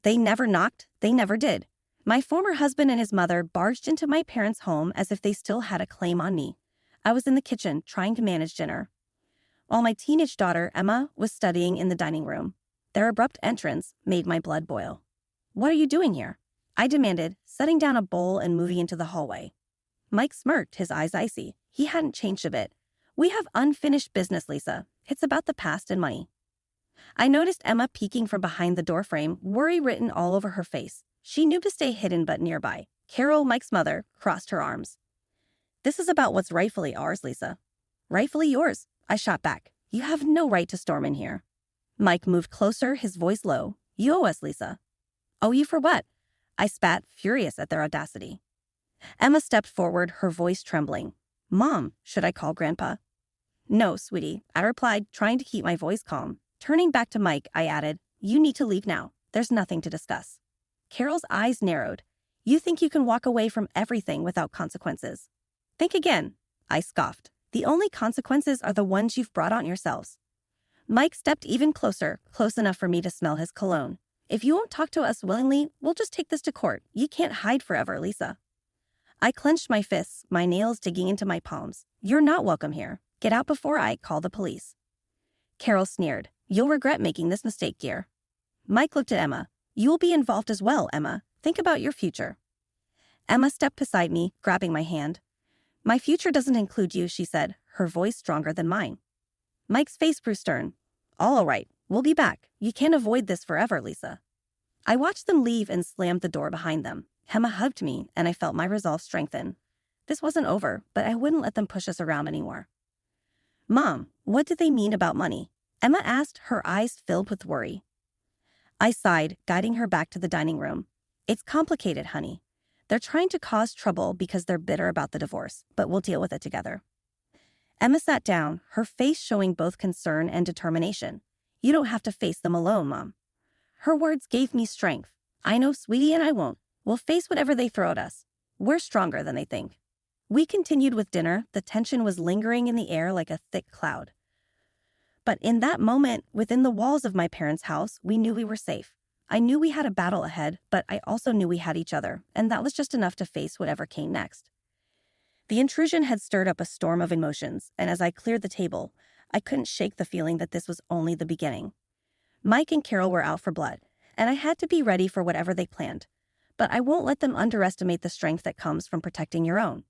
They never knocked, they never did. My former husband and his mother barged into my parents' home as if they still had a claim on me. I was in the kitchen trying to manage dinner, while my teenage daughter, Emma, was studying in the dining room. Their abrupt entrance made my blood boil. "What are you doing here?" I demanded, setting down a bowl and moving into the hallway. Mike smirked, his eyes icy. He hadn't changed a bit. "We have unfinished business, Lisa. It's about the past and money." I noticed Emma peeking from behind the doorframe, worry written all over her face. She knew to stay hidden but nearby. Carol, Mike's mother, crossed her arms. "This is about what's rightfully ours, Lisa." "Rightfully yours," I shot back. "You have no right to storm in here." Mike moved closer, his voice low. "You owe us, Lisa." "Owe you for what?" I spat, furious at their audacity. Emma stepped forward, her voice trembling. "Mom, should I call Grandpa?" "No, sweetie," I replied, trying to keep my voice calm. Turning back to Mike, I added, "You need to leave now. There's nothing to discuss." Carol's eyes narrowed. "You think you can walk away from everything without consequences?" "Think again," I scoffed. "The only consequences are the ones you've brought on yourselves." Mike stepped even closer, close enough for me to smell his cologne. "If you won't talk to us willingly, we'll just take this to court. You can't hide forever, Lisa." I clenched my fists, my nails digging into my palms. "You're not welcome here. Get out before I call the police." Carol sneered. "You'll regret making this mistake, dear." Mike looked at Emma. "You will be involved as well, Emma. Think about your future." Emma stepped beside me, grabbing my hand. "My future doesn't include you," she said, her voice stronger than mine. Mike's face grew stern. All right, we'll be back. You can't avoid this forever, Lisa." I watched them leave and slammed the door behind them. Emma hugged me, and I felt my resolve strengthen. This wasn't over, but I wouldn't let them push us around anymore. "Mom, what did they mean about money?" Emma asked, her eyes filled with worry. I sighed, guiding her back to the dining room. "It's complicated, honey. They're trying to cause trouble because they're bitter about the divorce, but we'll deal with it together." Emma sat down, her face showing both concern and determination. "You don't have to face them alone, Mom." Her words gave me strength. "I know, sweetie, and I won't. We'll face whatever they throw at us. We're stronger than they think." We continued with dinner. The tension was lingering in the air like a thick cloud. But in that moment, within the walls of my parents' house, we knew we were safe. I knew we had a battle ahead, but I also knew we had each other, and that was just enough to face whatever came next. The intrusion had stirred up a storm of emotions, and as I cleared the table, I couldn't shake the feeling that this was only the beginning. Mike and Carol were out for blood, and I had to be ready for whatever they planned. But I won't let them underestimate the strength that comes from protecting your own.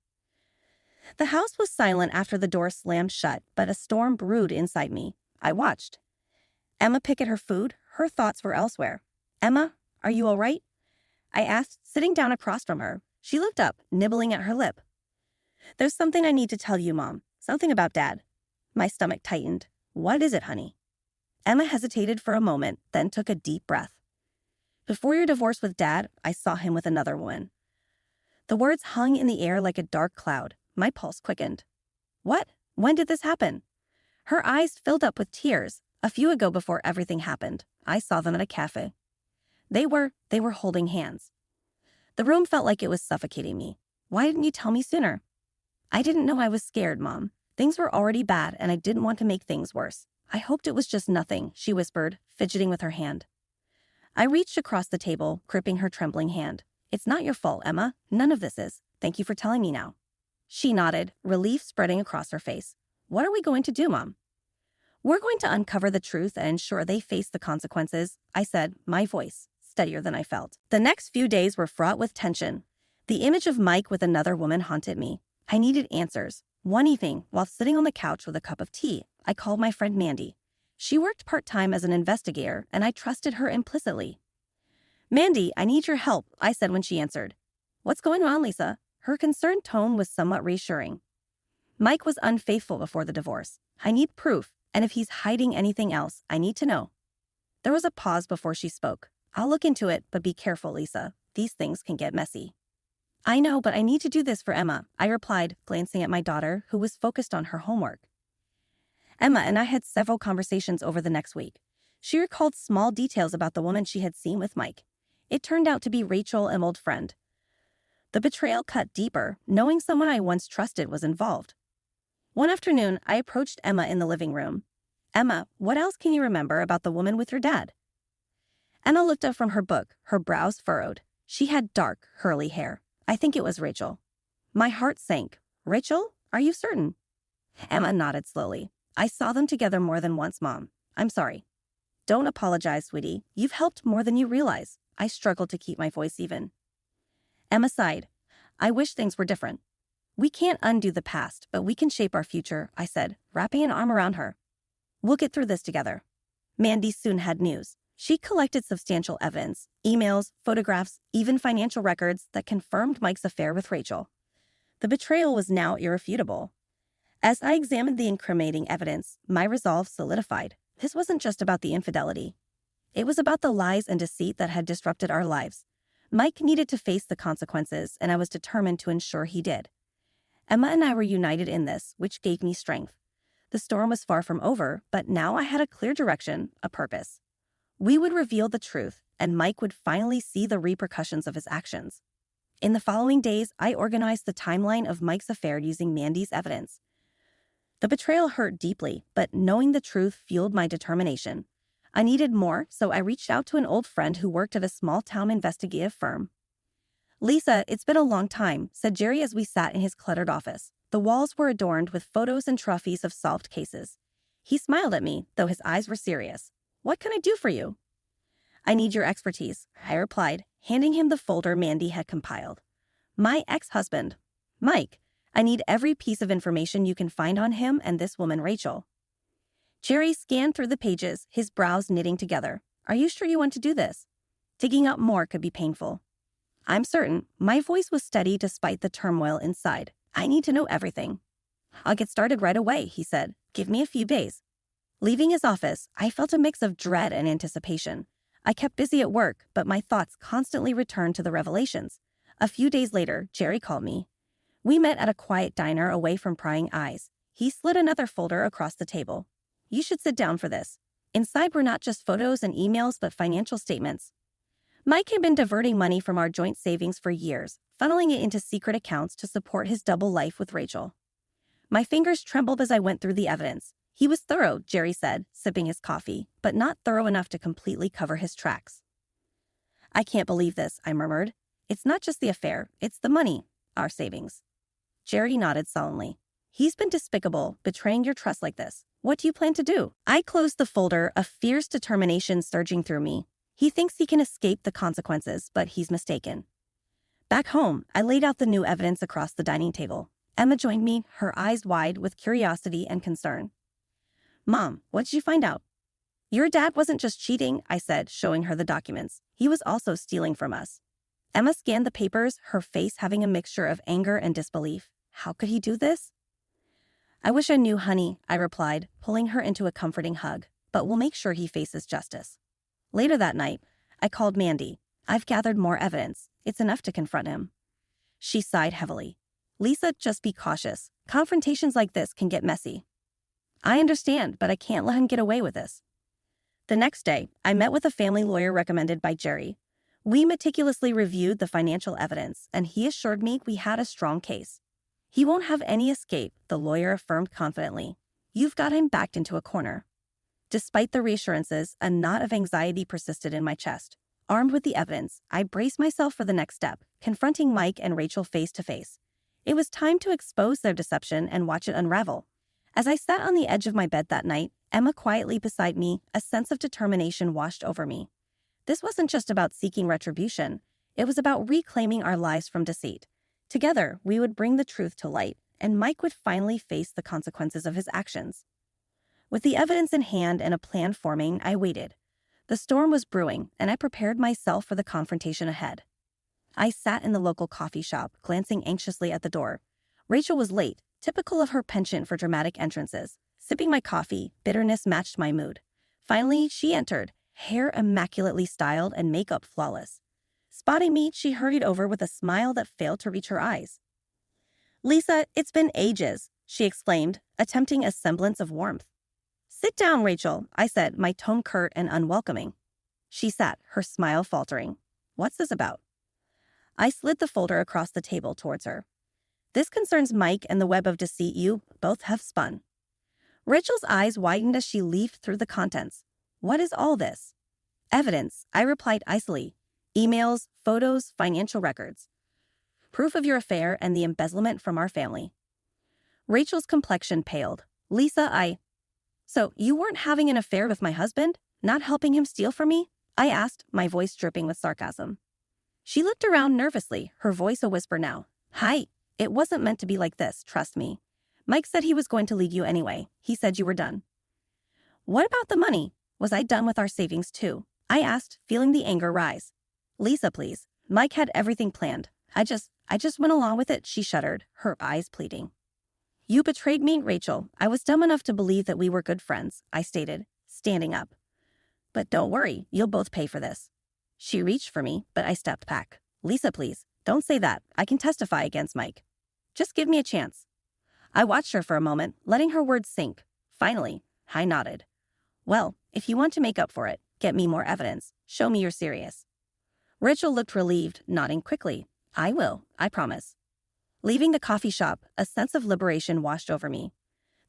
The house was silent after the door slammed shut, but a storm brewed inside me. I watched. Emma pick at her food. Her thoughts were elsewhere. "Emma, are you all right?" I asked, sitting down across from her. She looked up, nibbling at her lip. "There's something I need to tell you, Mom. Something about Dad." My stomach tightened. "What is it, honey?" Emma hesitated for a moment, then took a deep breath. "Before your divorce with Dad, I saw him with another woman." The words hung in the air like a dark cloud. My pulse quickened. "What? When did this happen?" Her eyes filled up with tears. "A few ago, before everything happened. I saw them at a cafe. They were holding hands." The room felt like it was suffocating me. "Why didn't you tell me sooner?" "I didn't know I was scared, Mom. Things were already bad, and I didn't want to make things worse. I hoped it was just nothing," she whispered, fidgeting with her hand. I reached across the table, gripping her trembling hand. "It's not your fault, Emma. None of this is. Thank you for telling me now." She nodded, relief spreading across her face. "What are we going to do, Mom?" "We're going to uncover the truth and ensure they face the consequences," I said, my voice steadier than I felt. The next few days were fraught with tension. The image of Mike with another woman haunted me. I needed answers. One evening, while sitting on the couch with a cup of tea, I called my friend Mandy. She worked part-time as an investigator, and I trusted her implicitly. "Mandy, I need your help," I said when she answered. "What's going on, Lisa?" Her concerned tone was somewhat reassuring. "Mike was unfaithful before the divorce. I need proof, and if he's hiding anything else, I need to know." There was a pause before she spoke. "I'll look into it, but be careful, Lisa. These things can get messy." "I know, but I need to do this for Emma," I replied, glancing at my daughter, who was focused on her homework. Emma and I had several conversations over the next week. She recalled small details about the woman she had seen with Mike. It turned out to be Rachel, an old friend. The betrayal cut deeper, knowing someone I once trusted was involved. One afternoon, I approached Emma in the living room. "Emma, what else can you remember about the woman with your dad?" Emma looked up from her book, her brows furrowed. She had dark, curly hair. I think it was Rachel. My heart sank. Rachel? Are you certain? Emma nodded slowly. I saw them together more than once, Mom. I'm sorry. Don't apologize, sweetie. You've helped more than you realize. I struggled to keep my voice even. Emma sighed. I wish things were different. We can't undo the past, but we can shape our future, I said, wrapping an arm around her. We'll get through this together. Mandy soon had news. She collected substantial evidence, emails, photographs, even financial records that confirmed Mike's affair with Rachel. The betrayal was now irrefutable. As I examined the incriminating evidence, my resolve solidified. This wasn't just about the infidelity. It was about the lies and deceit that had disrupted our lives. Mike needed to face the consequences, and I was determined to ensure he did. Emma and I were united in this, which gave me strength. The storm was far from over, but now I had a clear direction, a purpose. We would reveal the truth, and Mike would finally see the repercussions of his actions. In the following days, I organized the timeline of Mike's affair using Mandy's evidence. The betrayal hurt deeply, but knowing the truth fueled my determination. I needed more, so I reached out to an old friend who worked at a small-town investigative firm. Lisa, it's been a long time, said Jerry as we sat in his cluttered office. The walls were adorned with photos and trophies of solved cases. He smiled at me, though his eyes were serious. What can I do for you? I need your expertise, I replied, handing him the folder Mandy had compiled. My ex-husband, Mike. I need every piece of information you can find on him and this woman, Rachel. Jerry scanned through the pages, his brows knitting together. Are you sure you want to do this? Digging up more could be painful. I'm certain. My voice was steady despite the turmoil inside. I need to know everything. I'll get started right away, he said. Give me a few days. Leaving his office, I felt a mix of dread and anticipation. I kept busy at work, but my thoughts constantly returned to the revelations. A few days later, Jerry called me. We met at a quiet diner away from prying eyes. He slid another folder across the table. You should sit down for this. Inside were not just photos and emails, but financial statements. Mike had been diverting money from our joint savings for years, funneling it into secret accounts to support his double life with Rachel. My fingers trembled as I went through the evidence. He was thorough, Jerry said, sipping his coffee, but not thorough enough to completely cover his tracks. I can't believe this, I murmured. It's not just the affair, it's the money, our savings. Jerry nodded sullenly. He's been despicable, betraying your trust like this. What do you plan to do? I closed the folder, a fierce determination surging through me. He thinks he can escape the consequences, but he's mistaken. Back home, I laid out the new evidence across the dining table. Emma joined me, her eyes wide with curiosity and concern. Mom, what did you find out? Your dad wasn't just cheating, I said, showing her the documents. He was also stealing from us. Emma scanned the papers, her face having a mixture of anger and disbelief. How could he do this? I wish I knew, honey, I replied, pulling her into a comforting hug, but we'll make sure he faces justice. Later that night, I called Mandy. I've gathered more evidence. It's enough to confront him. She sighed heavily. Lisa, just be cautious. Confrontations like this can get messy. I understand, but I can't let him get away with this. The next day, I met with a family lawyer recommended by Jerry. We meticulously reviewed the financial evidence, and he assured me we had a strong case. He won't have any escape, the lawyer affirmed confidently. You've got him backed into a corner. Despite the reassurances, a knot of anxiety persisted in my chest. Armed with the evidence, I braced myself for the next step, confronting Mike and Rachel face to face. It was time to expose their deception and watch it unravel. As I sat on the edge of my bed that night, Emma quietly beside me, a sense of determination washed over me. This wasn't just about seeking retribution. It was about reclaiming our lives from deceit. Together, we would bring the truth to light, and Mike would finally face the consequences of his actions. With the evidence in hand and a plan forming, I waited. The storm was brewing, and I prepared myself for the confrontation ahead. I sat in the local coffee shop, glancing anxiously at the door. Rachel was late, typical of her penchant for dramatic entrances. Sipping my coffee, bitterness matched my mood. Finally, she entered, hair immaculately styled and makeup flawless. Spotting me, she hurried over with a smile that failed to reach her eyes. Lisa, it's been ages, she exclaimed, attempting a semblance of warmth. Sit down, Rachel, I said, my tone curt and unwelcoming. She sat, her smile faltering. What's this about? I slid the folder across the table towards her. This concerns Mike and the web of deceit you both have spun. Rachel's eyes widened as she leafed through the contents. What is all this? Evidence, I replied icily. Emails, photos, financial records. Proof of your affair and the embezzlement from our family. Rachel's complexion paled. Lisa, So, you weren't having an affair with my husband? Not helping him steal from me? I asked, my voice dripping with sarcasm. She looked around nervously, her voice a whisper now. Hi, it wasn't meant to be like this, trust me. Mike said he was going to leave you anyway. He said you were done. What about the money? Was I done with our savings too? I asked, feeling the anger rise. Lisa, please. Mike had everything planned. I just went along with it, she shuddered, her eyes pleading. You betrayed me, Rachel. I was dumb enough to believe that we were good friends, I stated, standing up. But don't worry, you'll both pay for this. She reached for me, but I stepped back. Lisa, please, don't say that. I can testify against Mike. Just give me a chance. I watched her for a moment, letting her words sink. Finally, I nodded. Well, if you want to make up for it, get me more evidence. Show me you're serious. Rachel looked relieved, nodding quickly. I will, I promise. Leaving the coffee shop, a sense of liberation washed over me.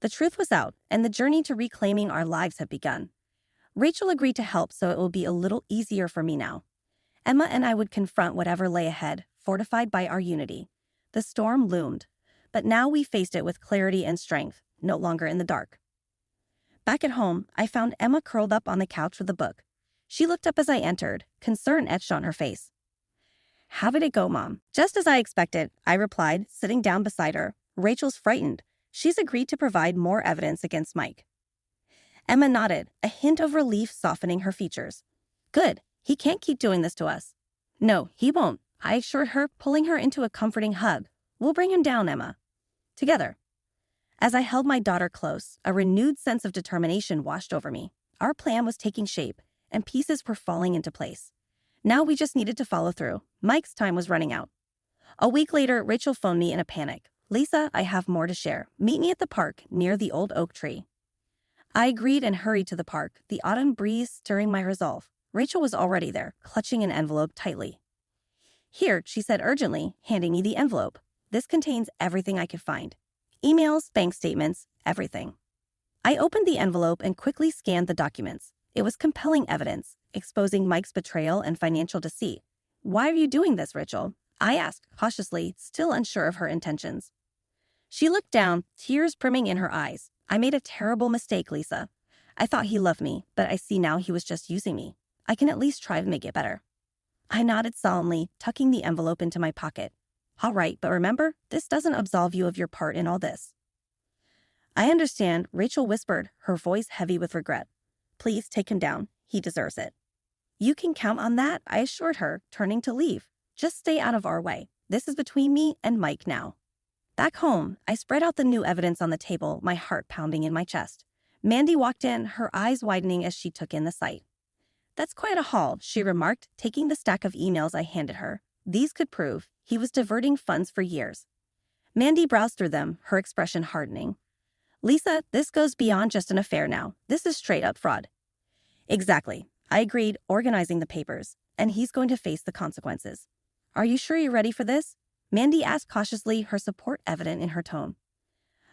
The truth was out, and the journey to reclaiming our lives had begun. Rachel agreed to help, so it will be a little easier for me now. Emma and I would confront whatever lay ahead, fortified by our unity. The storm loomed, but now we faced it with clarity and strength, no longer in the dark. Back at home, I found Emma curled up on the couch with a book. She looked up as I entered, concern etched on her face. How did it go, Mom? Just as I expected, I replied, sitting down beside her. Rachel's frightened. She's agreed to provide more evidence against Mike. Emma nodded, a hint of relief softening her features. Good. He can't keep doing this to us. No, he won't, I assured her, pulling her into a comforting hug. We'll bring him down, Emma. Together. As I held my daughter close, a renewed sense of determination washed over me. Our plan was taking shape, and pieces were falling into place. Now we just needed to follow through. Mike's time was running out. A week later, Rachel phoned me in a panic. Lisa, I have more to share. Meet me at the park near the old oak tree. I agreed and hurried to the park, the autumn breeze stirring my resolve. Rachel was already there, clutching an envelope tightly. Here, she said urgently, handing me the envelope. This contains everything I could find. Emails, bank statements, everything. I opened the envelope and quickly scanned the documents. It was compelling evidence, exposing Mike's betrayal and financial deceit. Why are you doing this, Rachel? I asked, cautiously, still unsure of her intentions. She looked down, tears brimming in her eyes. I made a terrible mistake, Lisa. I thought he loved me, but I see now he was just using me. I can at least try to make it better. I nodded solemnly, tucking the envelope into my pocket. All right, but remember, this doesn't absolve you of your part in all this. I understand, Rachel whispered, her voice heavy with regret. Please take him down. He deserves it. You can count on that, I assured her, turning to leave. Just stay out of our way. This is between me and Mike now. Back home, I spread out the new evidence on the table, my heart pounding in my chest. Mandy walked in, her eyes widening as she took in the sight. That's quite a haul, she remarked, taking the stack of emails I handed her. These could prove he was diverting funds for years. Mandy browsed through them, her expression hardening. Lisa, this goes beyond just an affair now. This is straight-up fraud. Exactly. I agreed, organizing the papers, and he's going to face the consequences. Are you sure you're ready for this? Mandy asked cautiously, her support evident in her tone.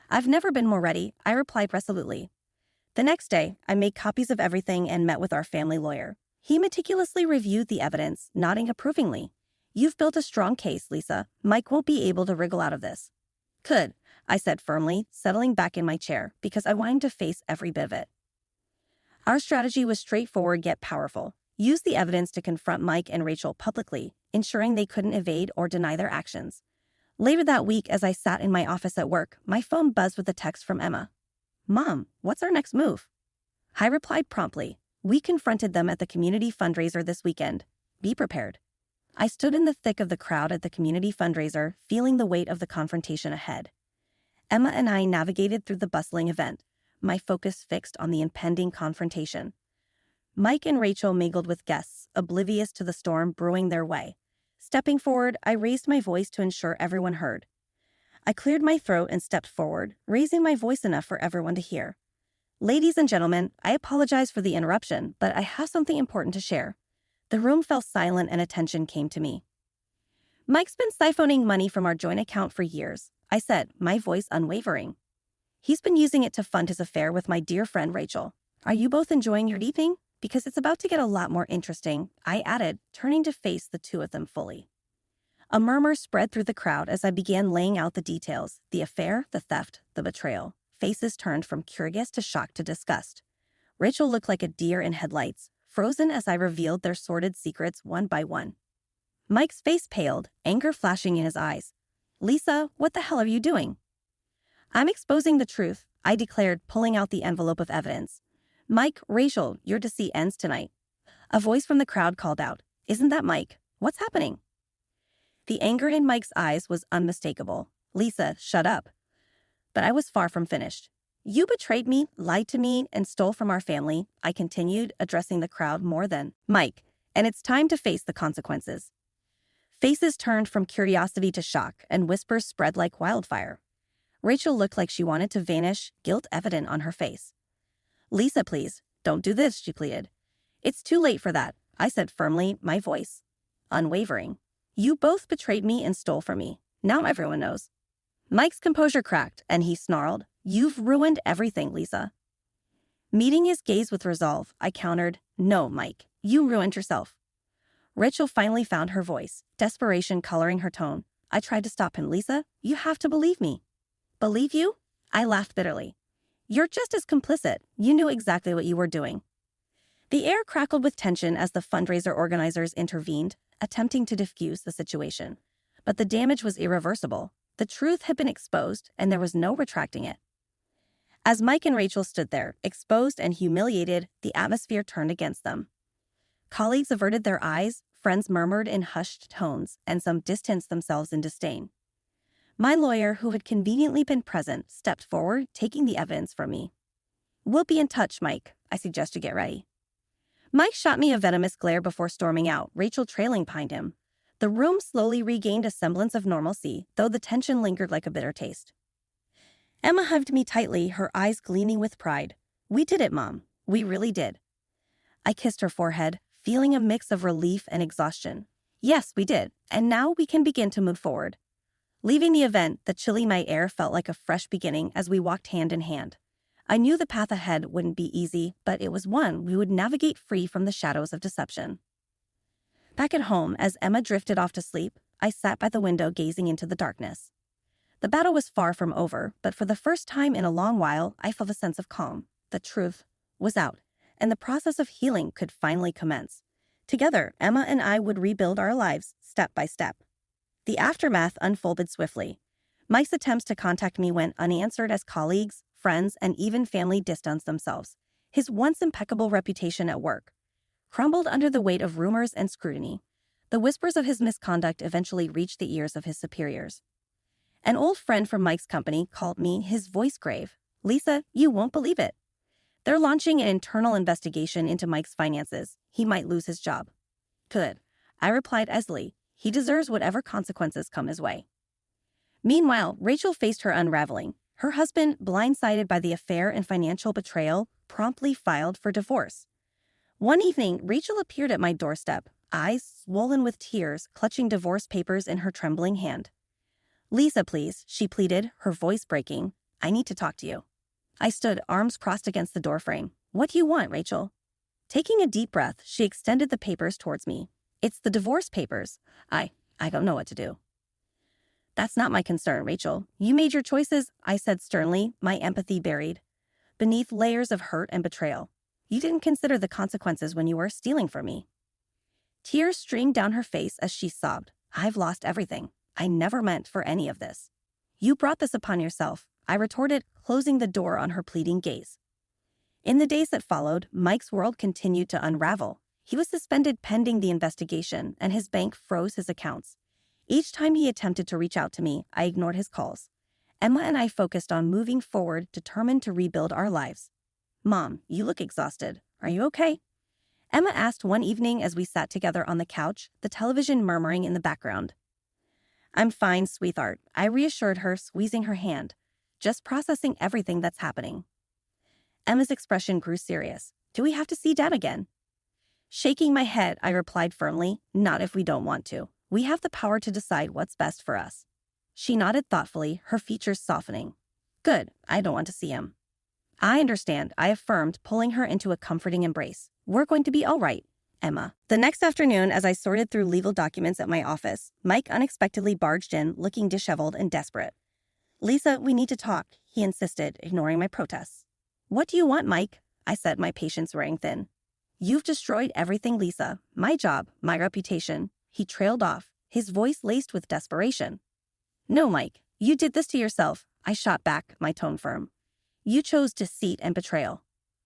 I've never been more ready, I replied resolutely. The next day, I made copies of everything and met with our family lawyer. He meticulously reviewed the evidence, nodding approvingly. You've built a strong case, Lisa. Mike won't be able to wriggle out of this. Good, I said firmly, settling back in my chair, because I wanted to face every bit of it. Our strategy was straightforward yet powerful. Use the evidence to confront Mike and Rachel publicly, ensuring they couldn't evade or deny their actions. Later that week, as I sat in my office at work, my phone buzzed with a text from Emma. Mom, what's our next move? I replied promptly. We confronted them at the community fundraiser this weekend. Be prepared. I stood in the thick of the crowd at the community fundraiser, feeling the weight of the confrontation ahead. Emma and I navigated through the bustling event, my focus fixed on the impending confrontation. Mike and Rachel mingled with guests, oblivious to the storm brewing their way. Stepping forward, I raised my voice to ensure everyone heard. I cleared my throat and stepped forward, raising my voice enough for everyone to hear. Ladies and gentlemen, I apologize for the interruption, but I have something important to share. The room fell silent and attention came to me. Mike's been siphoning money from our joint account for years, I said, my voice unwavering. He's been using it to fund his affair with my dear friend Rachel. Are you both enjoying your evening? because it's about to get a lot more interesting, I added, turning to face the two of them fully. A murmur spread through the crowd as I began laying out the details, the affair, the theft, the betrayal. Faces turned from curious to shocked to disgust. Rachel looked like a deer in headlights, frozen as I revealed their sordid secrets one by one. Mike's face paled, anger flashing in his eyes. "Lisa, what the hell are you doing?" "I'm exposing the truth," I declared, pulling out the envelope of evidence. "Mike, Rachel, your deceit ends tonight." A voice from the crowd called out, "Isn't that Mike? What's happening?" The anger in Mike's eyes was unmistakable. "Lisa, shut up." But I was far from finished. "You betrayed me, lied to me, and stole from our family," I continued, addressing the crowd more than Mike, "and it's time to face the consequences." Faces turned from curiosity to shock, and whispers spread like wildfire. Rachel looked like she wanted to vanish, guilt evident on her face. "Lisa, please, don't do this," she pleaded. "It's too late for that," I said firmly, my voice unwavering. "You both betrayed me and stole from me. Now everyone knows." Mike's composure cracked, and he snarled, "You've ruined everything, Lisa." Meeting his gaze with resolve, I countered, "No, Mike, you ruined yourself." Rachel finally found her voice, desperation coloring her tone. I tried to stop him. "Lisa, you have to believe me." "Believe you?" I laughed bitterly. "You're just as complicit. You knew exactly what you were doing." The air crackled with tension as the fundraiser organizers intervened, attempting to diffuse the situation. But the damage was irreversible. The truth had been exposed, and there was no retracting it. As Mike and Rachel stood there, exposed and humiliated, the atmosphere turned against them. Colleagues averted their eyes, friends murmured in hushed tones, and some distanced themselves in disdain. My lawyer, who had conveniently been present, stepped forward, taking the evidence from me. "We'll be in touch, Mike," I suggest you get ready. Mike shot me a venomous glare before storming out, Rachel trailing behind him. The room slowly regained a semblance of normalcy, though the tension lingered like a bitter taste. Emma hugged me tightly, her eyes gleaming with pride. "We did it, Mom. We really did." I kissed her forehead, feeling a mix of relief and exhaustion. "Yes, we did, and now we can begin to move forward." Leaving the event, the chilly night air felt like a fresh beginning as we walked hand in hand. I knew the path ahead wouldn't be easy, but it was one we would navigate free from the shadows of deception. Back at home, as Emma drifted off to sleep, I sat by the window gazing into the darkness. The battle was far from over, but for the first time in a long while, I felt a sense of calm. The truth was out, and the process of healing could finally commence. Together, Emma and I would rebuild our lives, step by step. The aftermath unfolded swiftly. Mike's attempts to contact me went unanswered as colleagues, friends, and even family distanced themselves. His once impeccable reputation at work crumbled under the weight of rumors and scrutiny. The whispers of his misconduct eventually reached the ears of his superiors. An old friend from Mike's company called me, his voice grave. "Lisa, you won't believe it. They're launching an internal investigation into Mike's finances. He might lose his job." "Good," I replied easily. "He deserves whatever consequences come his way." Meanwhile, Rachel faced her unraveling. Her husband, blindsided by the affair and financial betrayal, promptly filed for divorce. One evening, Rachel appeared at my doorstep, eyes swollen with tears, clutching divorce papers in her trembling hand. "Lisa, please," she pleaded, her voice breaking. "I need to talk to you." I stood, arms crossed against the doorframe. "What do you want, Rachel?" Taking a deep breath, she extended the papers towards me. "It's the divorce papers. I don't know what to do." "That's not my concern, Rachel. You made your choices," I said sternly, my empathy buried beneath layers of hurt and betrayal. "You didn't consider the consequences when you were stealing from me." Tears streamed down her face as she sobbed. "I've lost everything. I never meant for any of this." "You brought this upon yourself," I retorted, closing the door on her pleading gaze. In the days that followed, Mike's world continued to unravel. He was suspended pending the investigation, and his bank froze his accounts. Each time he attempted to reach out to me, I ignored his calls. Emma and I focused on moving forward, determined to rebuild our lives. "Mom, you look exhausted. Are you okay?" Emma asked one evening as we sat together on the couch, the television murmuring in the background. "I'm fine, sweetheart," I reassured her, squeezing her hand. "Just processing everything that's happening." Emma's expression grew serious. "Do we have to see Dad again?" Shaking my head, I replied firmly, "Not if we don't want to. We have the power to decide what's best for us." She nodded thoughtfully, her features softening. "Good, I don't want to see him." I understand, I affirmed, pulling her into a comforting embrace. We're going to be all right, Emma. The next afternoon, as I sorted through legal documents at my office, Mike unexpectedly barged in, looking disheveled and desperate. Lisa, we need to talk, he insisted, ignoring my protests. What do you want, Mike? I said, my patience wearing thin. You've destroyed everything, Lisa. My job, my reputation. He trailed off, his voice laced with desperation. No, Mike, you did this to yourself, I shot back, my tone firm. You chose deceit and betrayal.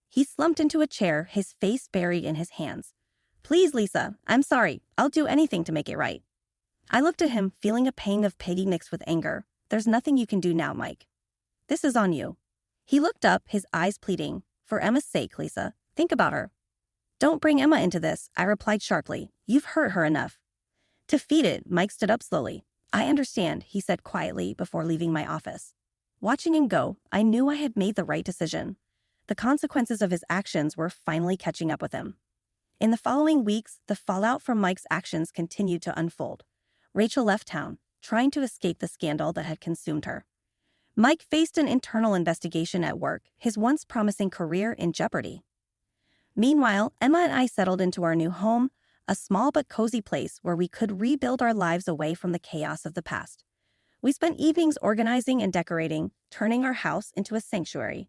He slumped into a chair, his face buried in his hands. Please, Lisa, I'm sorry. I'll do anything to make it right. I looked at him, feeling a pang of pity mixed with anger. There's nothing you can do now, Mike. This is on you. He looked up, his eyes pleading. For Emma's sake, Lisa, think about her. Don't bring Emma into this, I replied sharply. You've hurt her enough. Defeated, Mike stood up slowly. I understand, he said quietly before leaving my office. Watching him go, I knew I had made the right decision. The consequences of his actions were finally catching up with him. In the following weeks, the fallout from Mike's actions continued to unfold. Rachel left town, trying to escape the scandal that had consumed her. Mike faced an internal investigation at work, his once promising career in jeopardy. Meanwhile, Emma and I settled into our new home, a small but cozy place where we could rebuild our lives away from the chaos of the past. We spent evenings organizing and decorating, turning our house into a sanctuary.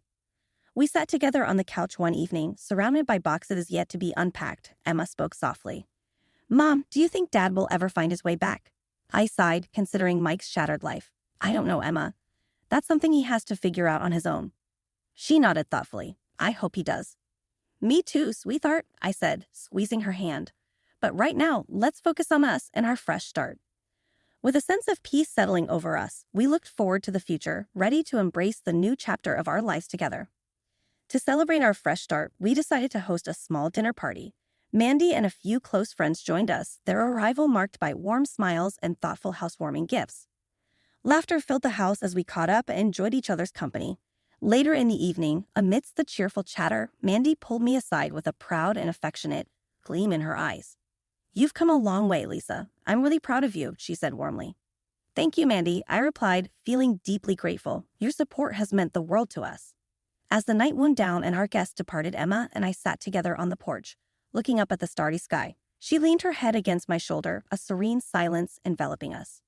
We sat together on the couch one evening, surrounded by boxes yet to be unpacked. Emma spoke softly. Mom, do you think Dad will ever find his way back? I sighed, considering Mike's shattered life. I don't know, Emma. That's something he has to figure out on his own. She nodded thoughtfully. I hope he does. Me too, sweetheart, I said, squeezing her hand. But right now, let's focus on us and our fresh start. With a sense of peace settling over us, we looked forward to the future, ready to embrace the new chapter of our lives together. To celebrate our fresh start, we decided to host a small dinner party. Mandy and a few close friends joined us, their arrival marked by warm smiles and thoughtful housewarming gifts. Laughter filled the house as we caught up and enjoyed each other's company. Later in the evening, amidst the cheerful chatter, Mandy pulled me aside with a proud and affectionate gleam in her eyes. You've come a long way, Lisa. I'm really proud of you, she said warmly. Thank you, Mandy, I replied, feeling deeply grateful. Your support has meant the world to us. As the night wound down and our guests departed, Emma and I sat together on the porch, looking up at the starry sky. She leaned her head against my shoulder, a serene silence enveloping us.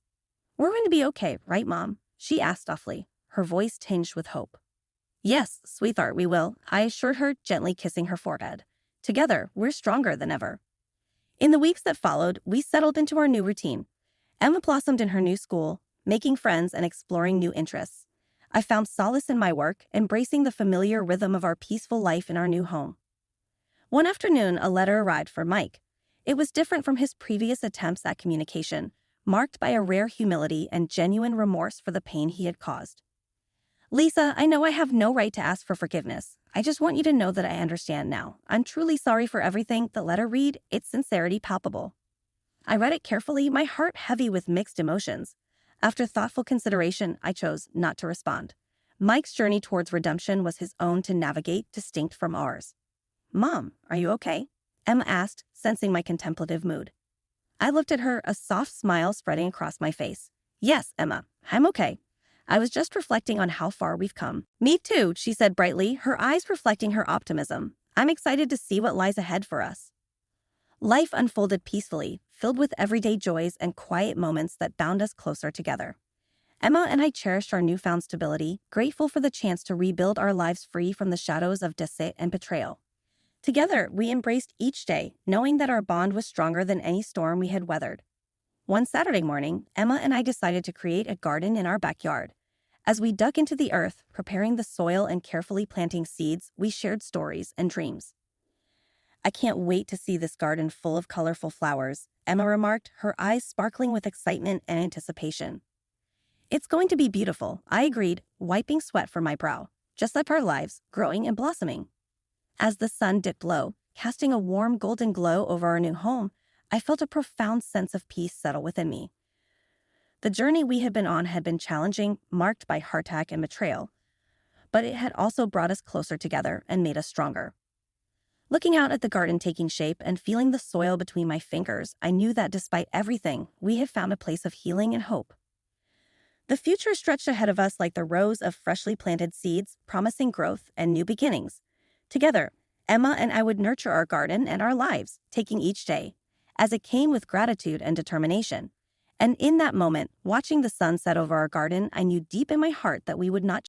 We're going to be okay, right, Mom? She asked softly, her voice tinged with hope. Yes, sweetheart, we will, I assured her, gently kissing her forehead. Together, we're stronger than ever. In the weeks that followed, we settled into our new routine. Emma blossomed in her new school, making friends and exploring new interests. I found solace in my work, embracing the familiar rhythm of our peaceful life in our new home. One afternoon, a letter arrived for Mike. It was different from his previous attempts at communication, marked by a rare humility and genuine remorse for the pain he had caused. Lisa, I know I have no right to ask for forgiveness. I just want you to know that I understand now. I'm truly sorry for everything. The letter read, its sincerity palpable. I read it carefully, my heart heavy with mixed emotions. After thoughtful consideration, I chose not to respond. Mike's journey towards redemption was his own to navigate, distinct from ours. Mom, are you okay? Emma asked, sensing my contemplative mood. I looked at her, a soft smile spreading across my face. Yes, Emma, I'm okay. I was just reflecting on how far we've come. Me too, she said brightly, her eyes reflecting her optimism. I'm excited to see what lies ahead for us. Life unfolded peacefully, filled with everyday joys and quiet moments that bound us closer together. Emma and I cherished our newfound stability, grateful for the chance to rebuild our lives free from the shadows of deceit and betrayal. Together, we embraced each day, knowing that our bond was stronger than any storm we had weathered. One Saturday morning, Emma and I decided to create a garden in our backyard. As we dug into the earth, preparing the soil and carefully planting seeds, we shared stories and dreams. I can't wait to see this garden full of colorful flowers, Emma remarked, her eyes sparkling with excitement and anticipation. It's going to be beautiful, I agreed, wiping sweat from my brow, just like our lives, growing and blossoming. As the sun dipped low, casting a warm golden glow over our new home, I felt a profound sense of peace settle within me. The journey we had been on had been challenging, marked by heartache and betrayal, but it had also brought us closer together and made us stronger. Looking out at the garden taking shape and feeling the soil between my fingers, I knew that despite everything, we had found a place of healing and hope. The future stretched ahead of us like the rows of freshly planted seeds, promising growth and new beginnings. Together, Emma and I would nurture our garden and our lives, taking each day, as it came with gratitude and determination. And in that moment, watching the sun set over our garden, I knew deep in my heart that we would not